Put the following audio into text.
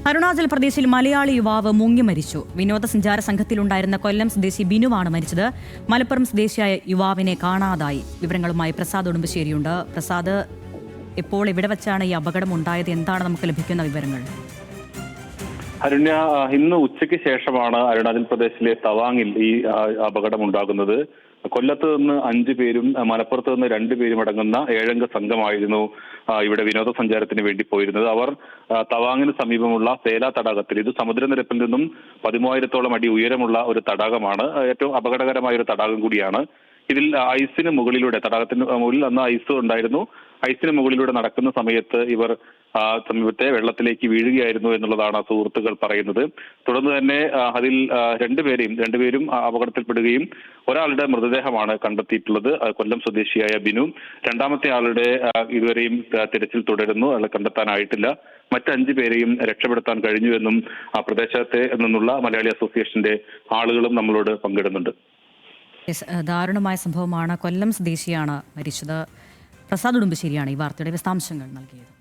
അരുണാചൽ പ്രദേശിൽ മലയാളി യുവാവ് മുങ്ങി മരിച്ചു. വിനോദസഞ്ചാര സംഘത്തിലുണ്ടായിരുന്ന കൊല്ലം സ്വദേശി ബിനുവാണ് മരിച്ചത്. മലപ്പുറം സ്വദേശിയായ യുവാവിനെ കാണാതായി. വിവരങ്ങളുമായി പ്രസാദ് ഉടുമ്പശ്ശേരിയുണ്ട്. പ്രസാദ്, എപ്പോൾ എവിടെ വെച്ചാണ് ഈ അപകടം ഉണ്ടായത്? എന്താണ് നമുക്ക് ലഭിക്കുന്ന വിവരങ്ങൾ? അരുണ്യ, ഇന്ന് ഉച്ചയ്ക്ക് ശേഷമാണ് അരുണാചൽ പ്രദേശിലെ തവാങ്ങിൽ ഈ അപകടം ഉണ്ടാകുന്നത്. കൊല്ലത്ത് നിന്ന് 5 പേരും മലപ്പുറത്ത് നിന്ന് 2 പേരും അടങ്ങുന്ന 7 അംഗ സംഘമായിരുന്നു ഇവിടെ വിനോദസഞ്ചാരത്തിന് വേണ്ടി പോയിരുന്നത്. അവർ തവാങ്ങിന് സമീപമുള്ള സേല തടാകത്തിൽ, ഇത് സമുദ്രനിരപ്പിൽ നിന്നും 13,000-ഓളം അടി ഉയരമുള്ള ഒരു തടാകമാണ്. ഏറ്റവും അപകടകരമായ ഒരു തടാകം കൂടിയാണ്. ഇതിൽ ഐസിന് മുകളിലൂടെ, തടാകത്തിന് മുകളിൽ അന്ന് ഐസ് ഉണ്ടായിരുന്നു, ഐസിന് മുകളിലൂടെ നടക്കുന്ന സമയത്ത് ഇവർ സമീപത്തെ വെള്ളത്തിലേക്ക് വീഴുകയായിരുന്നു എന്നുള്ളതാണ് സുഹൃത്തുക്കൾ പറയുന്നത്. തുടർന്ന് തന്നെ അതിൽ രണ്ടുപേരും അപകടത്തിൽപ്പെടുകയും ഒരാളുടെ മൃതദേഹമാണ് കണ്ടെത്തിയിട്ടുള്ളത്. കൊല്ലം സ്വദേശിയായ ബിനു. രണ്ടാമത്തെ ആളുടെ ഇതുവരെയും തിരച്ചിൽ തുടരുന്നു, അയാളെ കണ്ടെത്താനായിട്ടില്ല. മറ്റ് 5 പേരെയും രക്ഷപ്പെടുത്താൻ കഴിഞ്ഞുവെന്നും പ്രദേശത്തെ നിന്നുള്ള മലയാളി അസോസിയേഷന്റെ ആളുകളും നമ്മളോട് പങ്കിടുന്നുണ്ട്. ദാരുണമായ സംഭവമാണ്. കൊല്ലം സ്വദേശിയാണ് മരിച്ചത്. പ്രസാദ് ഉടുമ്പശ്ശേരിയാണ് ഈ വാർത്തയുടെ വിശദാംശങ്ങൾ നൽകിയത്.